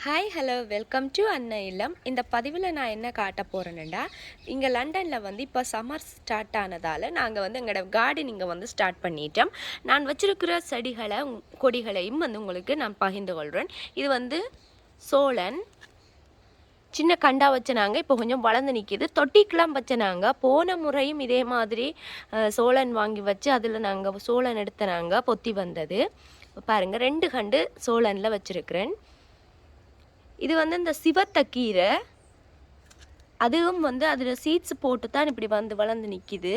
Hi hello welcome to அன்ன இல்லம். இந்த பதிவில் நான் என்ன காட்ட போகிறேன்னுடா, இங்கே லண்டனில் வந்து இப்போ சம்மர் ஸ்டார்ட் ஆனதால் நாங்கள் வந்து எங்களோட கார்டனிங்கை வந்து ஸ்டார்ட் பண்ணிட்டோம். நான் வச்சுருக்கிற செடிகளை கொடிகளையும் வந்து உங்களுக்கு நான் பகிர்ந்து கொள்கிறேன். இது வந்து சோளன் சின்ன கண்டா வச்சனாங்க, இப்போ கொஞ்சம் வளர்ந்து நிற்கிது. தொட்டிக்கெலாம் வச்சனாங்க. போன முறையும் இதே மாதிரி சோளன் வாங்கி வச்சு அதில் நாங்கள் சோளன் எடுத்தனாங்க, பொத்தி வந்தது. பாருங்கள், 2 கண்டு சோளனில் வச்சுருக்கிறேன். இது வந்து இந்த சிவத்தக்கீரை, அதுவும் வந்து அதில் சீட்ஸ் போட்டு தான் இப்படி வந்து வளர்ந்து நிற்கிது.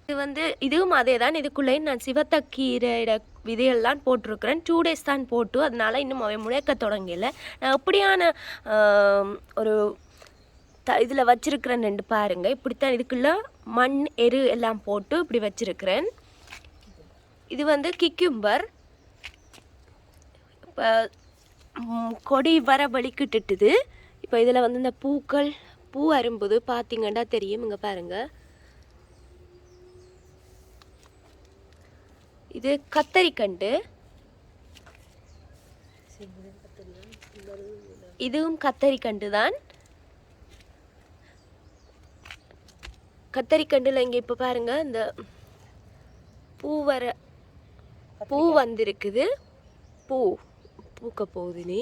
இது வந்து இதுவும் அதே தான். இதுக்குள்ளேயும் நான் சிவத்தக்கீரையோட விதைகள்லாம் போட்டிருக்கிறேன். 2 days தான் போட்டு, அதனால இன்னும் அவை முளைக்க தொடங்கலை. நான் எப்படியான ஒரு இதில் வச்சுருக்கிறேன் ரெண்டு பாருங்கள். இப்படித்தான் இதுக்குள்ளே மண் எரு எல்லாம் போட்டு இப்படி வச்சுருக்கிறேன். இது வந்து கிக்கும்பர். இப்போ கொடி வர வலிக்கிட்டுட்டுது. இப்போ இதில் வந்து இந்த பூ அரும்புது, பார்த்தீங்கன்னா தெரியும். இங்கே பாருங்கள், இது கத்தரிக்கண்டு. இதுவும் கத்தரிக்கண்டு தான். கத்தரிக்கண்டில் இங்கே இப்போ பாருங்கள், இந்த பூ வந்திருக்குது. பூக்க போகுது. நீ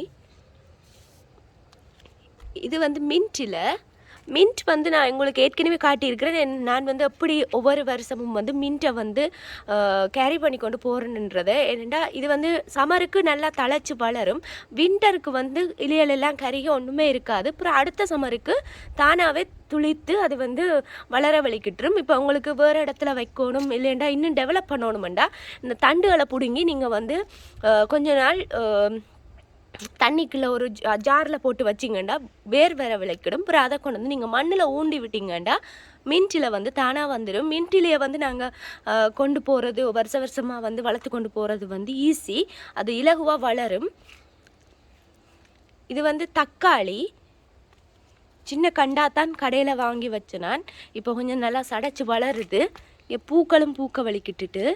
இது வந்து மின்ட் வந்து நான் உங்களுக்கு ஏற்கனவே காட்டியிருக்கிறேன். நான் வந்து எப்படி ஒவ்வொரு வருஷமும் வந்து மின்ட்டை வந்து கேரி பண்ணி கொண்டு போகிறேன்ன்றதை. ஏன்னா இது வந்து சம்மருக்கு நல்லா தழைச்சி வளரும். விண்டருக்கு வந்து இலையெல்லாம் கருகி ஒன்றுமே இருக்காது. அப்புறம் அடுத்த சம்மருக்கு தானாகவே துளித்து அது வந்து வளர வலிக்கிட்டுரும். இப்போ உங்களுக்கு வேறு இடத்துல வைக்கணும், இல்லைண்டா இன்னும் டெவலப் பண்ணணுமெண்டா இந்த தண்டுகளை பிடுங்கி நீங்கள் வந்து கொஞ்ச நாள் தண்ணிக்குள்ளே ஒரு ஜாரில் போட்டு வச்சிங்கண்டா வேர் விளைக்கிடும். அப்புறம் அதை கொண்டு வந்து நீங்கள் மண்ணில் ஊண்டி விட்டீங்கண்டா மின்ட்டில் வந்து தானாக வந்துடும். மின்ட்டிலேயே வந்து நாங்கள் கொண்டு போகிறது, வருஷமாக வந்து வளர்த்து கொண்டு போகிறது வந்து ஈஸி. அது இலகுவாக வளரும். இது வந்து தக்காளி, சின்ன கண்டாத்தான் கடையில் வாங்கி வச்சு நான். இப்போ கொஞ்சம் நல்லா சடைச்சி வளருது. பூக்களும் பூக்க வலிக்கிட்டுட்டு.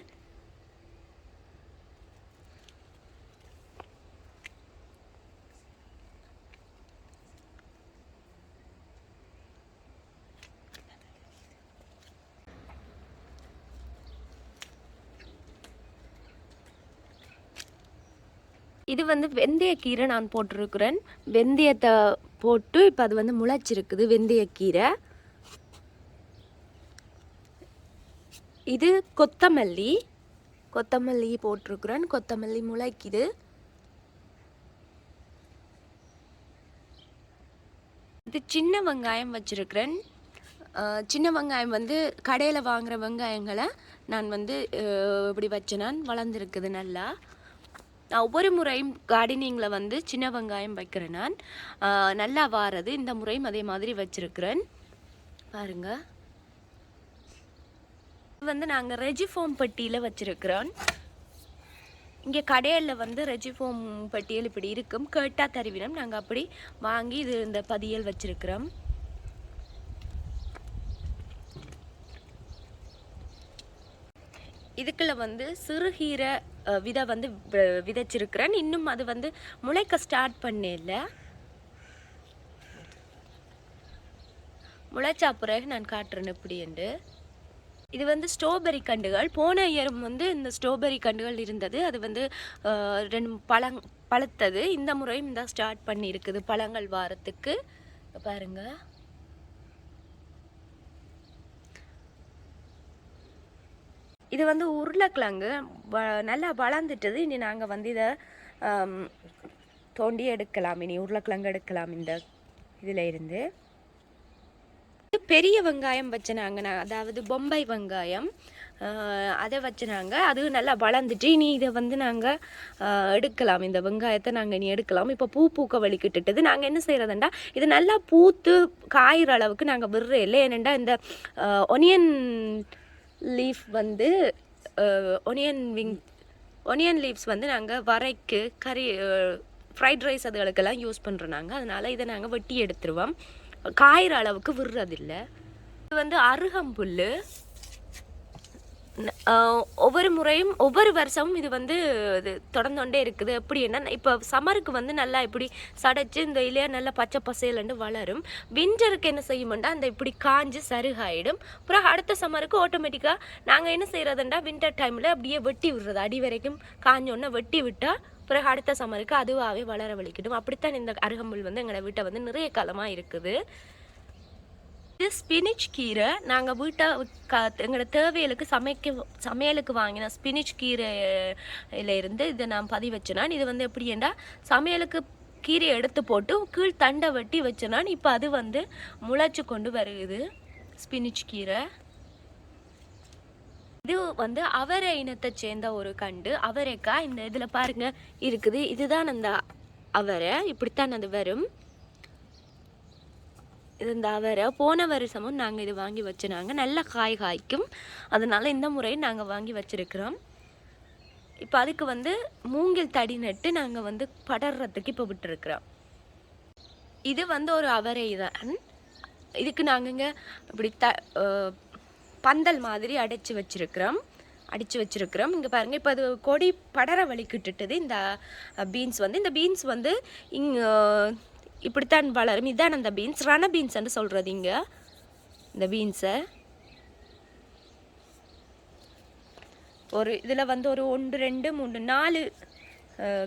இது வந்து வெந்தயக்கீரை நான் போட்டிருக்கிறேன். வெந்தயத்தை போட்டு இப்போ அது வந்து முளைச்சிருக்குது வெந்தயக்கீரை. இது கொத்தமல்லி போட்டிருக்கிறேன். கொத்தமல்லி முளைக்குது. இது சின்ன வெங்காயம் வச்சுருக்கிறேன். சின்ன வெங்காயம் வந்து கடையில் வாங்குகிற வெங்காயங்களை நான் வந்து இப்படி வச்சேன், வளர்ந்துருக்குது நல்லா. நான் ஒவ்வொரு முறையும் கார்டனிங்கில் வந்து சின்ன வெங்காயம் வைக்கிறேன் நான், நல்லா வாரது. இந்த முறையும் அதே மாதிரி வச்சுருக்கிறேன். பாருங்கள், வந்து நாங்கள் ரெஜிஃபோம் பெட்டியில் வச்சுருக்கிறோம். இங்கே கடையில் வந்து ரெஜிஃபோம் பெட்டியல் இப்படி இருக்கும், கேட்டால் தருவினம். நாங்கள் அப்படி வாங்கி இது இந்த பதியல் வச்சுருக்கிறோம். இதுக்குள்ள வந்து சிறுகீரை விதை வந்து விதைச்சிருக்கிறேன். இன்னும் அது வந்து முளைக்க ஸ்டார்ட் பண்ணல. முளைச்சா பிறகு நான் காட்டுறேன் எப்படி என்று. இது வந்து ஸ்ட்ராபெரி கண்டுகள். போன இயரும் வந்து இந்த ஸ்ட்ராபெரி கண்டுகள் இருந்தது. அது வந்து 2 பழுத்தது. இந்த முறையும் இந்த ஸ்டார்ட் பண்ணி இருக்குது பழங்கள் வாரத்துக்கு. பாருங்க, இது வந்து உருளைக்கிழங்கு நல்லா வளர்ந்துட்டது. இனி நாங்கள் வந்து இதை தோண்டி எடுக்கலாம். இனி உருளைக்கிழங்கு எடுக்கலாம் இந்த இதில் இருந்து. பெரிய வெங்காயம் வச்சுனாங்க, அதாவது பொம்பை வெங்காயம், அதை வச்சுனாங்க. அது நல்லா வளர்ந்துட்டு இனி இதை வந்து நாங்கள் எடுக்கலாம். இந்த வெங்காயத்தை நாங்கள் இனி எடுக்கலாம். இப்போ பூக்க வலிக்கிட்டுது. நாங்கள் என்ன செய்கிறதுண்டா, இது நல்லா பூத்து காயிற அளவுக்கு நாங்கள் விடுற இல்லை. ஏனெண்டா இந்த ஒனியன் லீஃப் வந்து ஒனியன் லீவ்ஸ் வந்து நாங்கள் வரைக்கு ஃப்ரைட் ரைஸ் அதுகளுக்கெல்லாம் யூஸ் பண்ணுறோம் நாங்கள். அதனால் இதை நாங்கள் வெட்டி எடுத்துருவோம். காயிற அளவுக்கு விடுறதில்லை. இது வந்து அருகம்புல். ஒவ்வொரு முறையும் ஒவ்வொரு வருஷமும் இது வந்து இது தொடர்ந்தோண்டே இருக்குது. எப்படின்னா இப்போ சம்மருக்கு வந்து நல்லா இப்படி சடைச்சு இந்த இலையா நல்லா பச்சை பசேலண்டு வளரும். வின்டருக்கு என்ன செய்யும்னா அந்த இப்படி காஞ்சு சருகாயிடும். அப்புறம் அடுத்த சம்மருக்கு ஆட்டோமேட்டிக்காக நாங்கள் என்ன செய்கிறதுண்டா வின்டர் டைமில் அப்படியே வெட்டி விடுறது, அடி வரைக்கும் காஞ்சோன்னா வெட்டி விட்டால் பிறகு அடுத்த சம்மருக்கு அதுவாகவே வளர வலிக்கிடும். அப்படித்தான் இந்த அருகம்புல் வந்து எங்களோட வீட்டை வந்து நிறைய காலமாக இருக்குது. இது ஸ்பினிச் கீரை. நாங்கள் வீட்டை எங்களோட தேவைகளுக்கு சமையலுக்கு வாங்கின ஸ்பினிச் கீரையிலேருந்து இதை நான் பதிவு வச்சேனான். இது வந்து எப்படின்னா சமையலுக்கு கீரையை எடுத்து போட்டு கீழ் தண்டை வெட்டி வச்சேனான். இப்போ அது வந்து முளைச்சி கொண்டு வருது ஸ்பினிச் கீரை. இது வந்து அவரை இனத்தை சேர்ந்த ஒரு கண்டு அவரைக்காய். இந்த இதில் பாருங்க இருக்குது, இதுதான் அந்த அவரை. இப்படித்தான் அது வரும். இது இந்த அவரை போன வருஷமும் நாங்கள் இது வாங்கி வச்சுனாங்க, நல்ல காய் காய்க்கும். அதனால இந்த முறையும் நாங்கள் வாங்கி வச்சிருக்கிறோம். இப்போ அதுக்கு வந்து மூங்கில் தடி நட்டு நாங்கள் வந்து படர்றதுக்கு இப்போ விட்டுருக்குறோம். இது வந்து ஒரு அவரை தான். இதுக்கு நாங்கள் இப்படி பந்தல் மாதிரி அடித்து வச்சுருக்கிறோம். இங்கே பாருங்கள், இப்போ அது கொடி படர வலிக்கிட்டுது இந்த பீன்ஸ் வந்து. இந்த பீன்ஸ் வந்து இப்படித்தான் வளரும். இதுதான் அந்த பீன்ஸ், ரண பீன்ஸ்ன்னு சொல்கிறது இங்கே. இந்த பீன்ஸை ஒரு இதில் வந்து ஒரு 1 2 3 4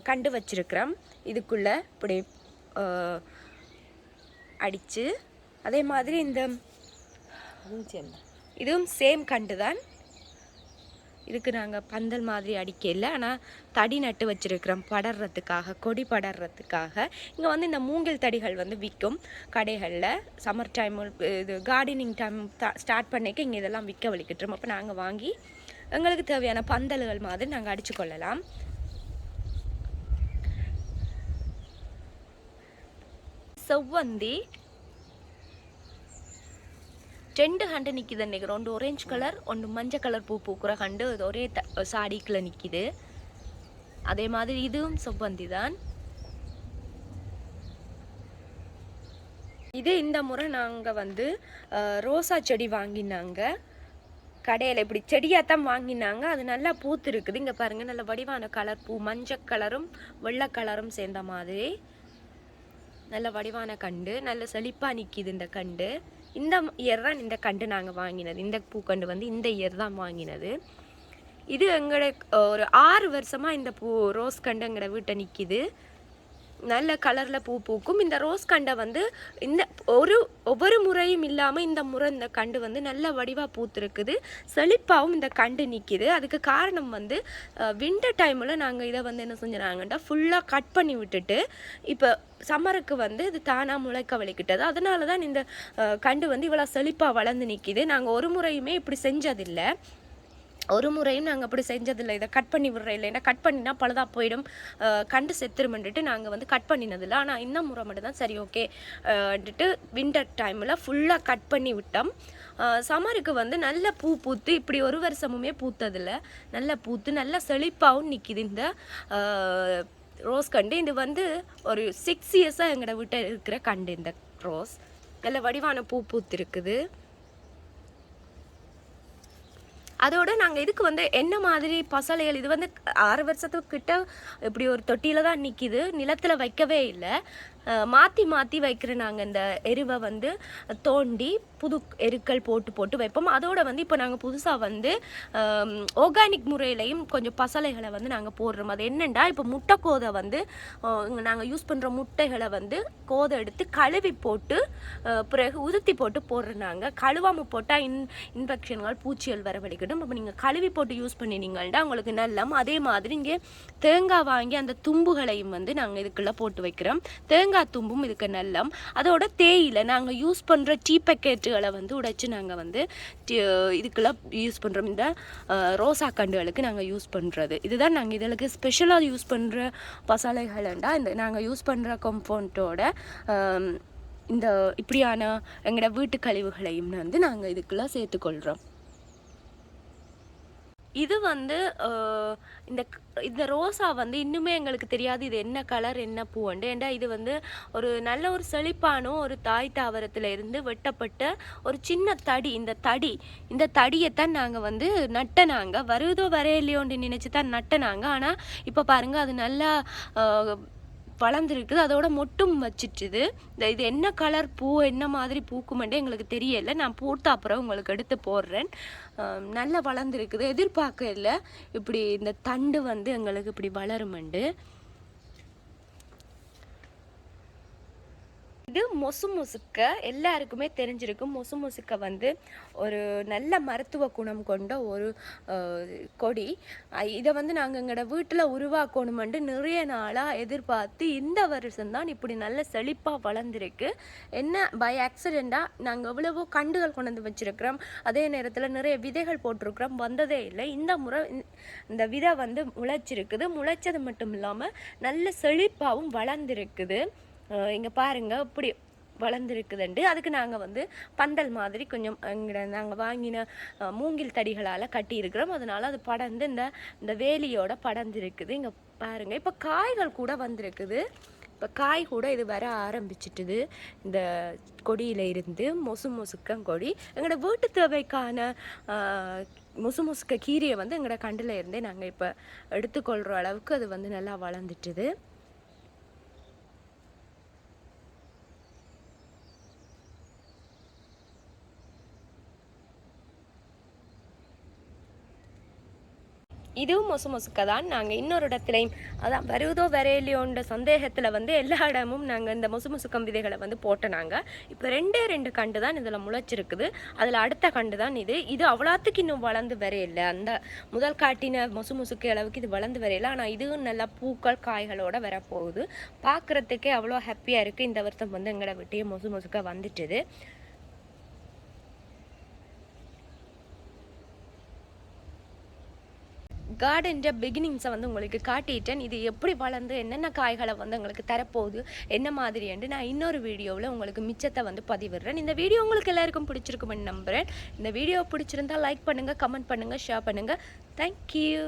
கண்டு வச்சுருக்கிறோம். இதுக்குள்ளே இப்படி அடித்து அதே மாதிரி இந்த இதுவும் சேம் கண்டு தான். இதுக்கு நாங்கள் பந்தல் மாதிரி அடிக்கல, ஆனால் தடி நட்டு வச்சுருக்கிறோம் படர்றதுக்காக, கொடி படர்றதுக்காக. இங்கே வந்து இந்த மூங்கில் தடிகள் வந்து விற்கும் கடைகளில். சம்மர் டைம் இது கார்டனிங் டைம் ஸ்டார்ட் பண்ணிக்க இங்கே இதெல்லாம் விற்க வலிக்கிட்டுரும். அப்போ நாங்கள் வாங்கி எங்களுக்கு தேவையான பந்தல்கள் மாதிரி நாங்கள் அடித்து கொள்ளலாம். செவ்வந்தி 2 கண்டு நிற்கிது நினைக்கிறேன். 1 ஆரஞ்சு கலர் 1 மஞ்சள் கலர் பூ பூக்குற கண்டு ஒரே சாடிக்குள்ள நிற்கிது. அதே மாதிரி இதுவும் செவ்வந்தி தான். இது இந்த முறை நாங்கள் வந்து ரோசா செடி வாங்கினாங்க கடையில். இப்படி செடியாக தான் வாங்கினாங்க. அது நல்லா பூத்து இருக்குது. இங்கே பாருங்கள், நல்ல வடிவான கலர் பூ, மஞ்சள் கலரும் வெள்ளை கலரும் சேர்ந்த மாதிரி நல்ல வடிவான கண்டு, நல்ல செழிப்பாக நிற்கிது இந்த கண்டு. இந்த இயர் தான் இந்த கண்டு நாங்கள் வாங்கினது. இந்த பூக்கண்டு வந்து இந்த இயர் தான் வாங்கினது. இது எங்களோட ஒரு 6 வருஷமாக இந்த ரோஸ் கண்டு எங்களோட வீட்டை நிற்கிது. நல்ல கலரில் பூ பூக்கும். இந்த ரோஸ் கண்டை வந்து இந்த ஒவ்வொரு முறையும் இல்லாமல் இந்த முறை இந்த கண்டு வந்து நல்ல வடிவாக பூத்துருக்குது. செழிப்பாகவும் இந்த கண்டு நிற்கிது. அதுக்கு காரணம் வந்து வின்டர் டைமில் நாங்கள் இதை வந்து என்ன செஞ்சுறாங்கண்டா ஃபுல்லாக கட் பண்ணி விட்டுட்டு இப்போ சம்மருக்கு வந்து இது தானாக முளைக்க வலிக்கிட்டது. அதனால தான் இந்த கண்டு வந்து இவ்வளோ செழிப்பாக வளர்ந்து நிற்கிது. நாங்கள் ஒரு முறையுமே இப்படி செஞ்சதில்லை. ஒரு முறையும் நாங்கள் அப்படி செஞ்சதில்லை. இதை கட் பண்ணி விடுற இல்லைன்னா கட் பண்ணினா பழுதாக போயிடும், கண்டு செத்துருமென்ட்டு நாங்கள் வந்து கட் பண்ணினதில்லை. ஆனால் இந்த முறை மட்டும்தான் சரி ஓகே வந்துட்டு வின்டர் டைமில் ஃபுல்லாக கட் பண்ணி விட்டோம். சம்மருக்கு வந்து நல்ல பூ பூத்து இப்படி ஒரு வருஷமுமே பூத்ததில்லை. நல்ல பூத்து நல்ல செழிப்பாகவும் நிற்கிது இந்த ரோஸ் கண்டு. இது வந்து ஒரு 6 இயர்ஸாக எங்களோட வீட்டில் இருக்கிற கண்டு. இந்த ரோஸ் நல்ல வடிவான பூ பூத்து இருக்குது. அதோடு நாங்கள் இதுக்கு வந்து என்ன மாதிரி பசலைகள், இது வந்து 6 வருஷத்துக்கிட்ட இப்படி ஒரு தொட்டியில் தான் நிற்கிது, நிலத்தில் வைக்கவே இல்லை. மாற்றி மாற்றி வைக்கிற நாங்கள் இந்த எருவை வந்து தோண்டி புது எருக்கள் போட்டு வைப்போம். அதோடு வந்து இப்போ நாங்கள் புதுசாக வந்து ஆர்கானிக் முறையிலையும் கொஞ்சம் பசலைகளை வந்து நாங்கள் போடுறோம். அது என்னென்னா, இப்போ முட்டை கோதை வந்து நாங்கள் யூஸ் பண்ணுற முட்டைகளை வந்து கோதை எடுத்து கழுவி போட்டு பிறகு உதுத்தி போட்டு போடுறோம். நாங்கள் கழுவாமல் போட்டால் இன்ஃபெக்ஷன்கள் பூச்சிகள் வர வலிக்கட்டும். இப்போ நீங்கள் கழுவி போட்டு யூஸ் பண்ணினீங்கள்டா உங்களுக்கு நல்லம். அதே மாதிரி இங்கே தேங்காய் வாங்கி அந்த தும்புகளையும் வந்து நாங்கள் இதுக்குள்ளே போட்டு வைக்கிறோம். தேங்காய் தும்பும் இதுக்கு நல்லம். அதோட தேயிலை நாங்கள் யூஸ் பண்ணுற டீ பேக்கெட்டுகளை வந்து உடைச்சு நாங்கள் வந்து இதுக்கெல்லாம் யூஸ் பண்ணுறோம். இந்த ரோசா கண்டுகளுக்கு நாங்கள் யூஸ் பண்ணுறது இதுதான். நாங்கள் இதற்கு ஸ்பெஷலாக யூஸ் பண்ணுற பசலைகள்ண்டா இந்த நாங்கள் யூஸ் பண்ணுற கம்பவுண்டோட இந்த இப்படியான எங்களோட வீட்டு கழிவுகளையும் வந்து நாங்கள் இதுக்கெல்லாம் சேர்த்துக்கொள்கிறோம். இது வந்து இந்த இந்த ரோசா வந்து இன்னுமே எங்களுக்கு தெரியாது இது என்ன கலர் என்ன பூண்டு. ஏன்டா இது வந்து ஒரு நல்ல ஒரு செழிப்பான ஒரு தாய் தாவரத்தில் இருந்து வெட்டப்பட்ட ஒரு சின்ன தடி. இந்த தடியைத்தான் நாங்கள் வந்து நட்டனாங்க. வருதோ வரையிலையோன்னு நினச்சி தான் நட்டனாங்க. ஆனால் இப்போ பாருங்கள் அது நல்லா வளர்ந்துருக்குது. அதோட மொட்டும் வச்சிட்டுது. இது என்ன கலர் பூ என்ன மாதிரி பூக்குமெண்டே எங்களுக்கு தெரியலை. நான் பூத்த அப்புறம் உங்களுக்கு எடுத்து போடுறேன். நல்லா வளர்ந்துருக்குது. எதிர்பார்க்க இல்லை இப்படி இந்த தண்டு வந்து எங்களுக்கு இப்படி வளருமெண்டு. இது மொசுக்க எல்லாருக்குமே தெரிஞ்சிருக்கும். மொசுக்க வந்து ஒரு நல்ல மருத்துவ குணம் கொண்ட ஒரு கொடி. இதை வந்து நாங்கள் எங்களோட வீட்டில் உருவாக்கணுமெண்டு நிறைய நாளாக எதிர்பார்த்து இந்த வருஷம்தான் இப்படி நல்ல செழிப்பாக வளர்ந்துருக்கு. என்ன பை ஆக்சிடெண்ட்டாக நாங்கள் எவ்வளவோ கண்டுகள் கொண்டு வந்து வச்சுருக்கிறோம். அதே நேரத்தில் நிறைய விதைகள் போட்டிருக்கிறோம், வந்ததே இல்லை. இந்த முறை இந்த விதை வந்து முளைச்சிருக்குது. முளைச்சது மட்டும் இல்லாமல் நல்ல செழிப்பாகவும் வளர்ந்துருக்குது. இங்கே பாருங்கள் இப்படி வளர்ந்துருக்குதுண்டு. அதுக்கு நாங்கள் வந்து பந்தல் மாதிரி கொஞ்சம் நாங்கள் வாங்கின மூங்கில் தடிகளால் கட்டியிருக்கிறோம். அதனால் அது படர்ந்து இந்த வேலியோட படர்ந்துருக்குது. இங்கே பாருங்கள் இப்போ காய்கள் கூட வந்திருக்குது. இப்போ காய் கூட இது வர ஆரம்பிச்சிட்டுது. இந்த கொடியில் இருந்து மொசுக்கம் கொடி எங்களோட வீட்டு தேவைக்கான மொசுக்க கீரையை வந்து எங்களோட கண்டில் இருந்தே நாங்கள் இப்போ எடுத்துக்கொள்கிற அளவுக்கு அது வந்து நல்லா வளர்ந்துட்டுது. இதுவும் மொசுக்க தான். நாங்கள் இன்னொரு இடத்துலையும் அதான் வருவதோ வரையிலையோன்ற சந்தேகத்தில் வந்து எல்லா இடமும் நாங்கள் இந்த மொசுக்கம் விதைகளை வந்து போட்டனாங்க. இப்போ ரெண்டு கண்டு தான் இதில் முளைச்சிருக்குது. அதில் அடுத்த கண்டு தான் இது அவ்வளோத்துக்கு இன்னும் வளர்ந்து வரையில்லை. அந்த முதல் காட்டின மொசுக்க அளவுக்கு இது வளர்ந்து வரையில. ஆனால் இதுவும் நல்லா பூக்கள் காய்களோட வரப்போகுது. பார்க்குறதுக்கே அவ்வளோ ஹாப்பியாக இருக்குது. இந்த வருஷம் வந்து எங்களோட விட்டையே மொசுக்க வந்துட்டுது. கார்டன் பிகினிங்ஸை வந்து உங்களுக்கு காட்டிட்டேன். இது எப்படி வளர்ந்து என்னென்ன காய்களை வந்து உங்களுக்கு தரப்போகுது என்ன மாதிரி என்று நான் இன்னொரு வீடியோவில் உங்களுக்கு மிச்சத்தை வந்து பதிவிடுறேன். இந்த வீடியோ உங்களுக்கு எல்லாருக்கும் பிடிச்சிருக்குமென்னு நம்புகிறேன். இந்த வீடியோ பிடிச்சிருந்தா லைக் பண்ணுங்கள், கமெண்ட் பண்ணுங்கள், ஷேர் பண்ணுங்கள். தேங்க்யூ.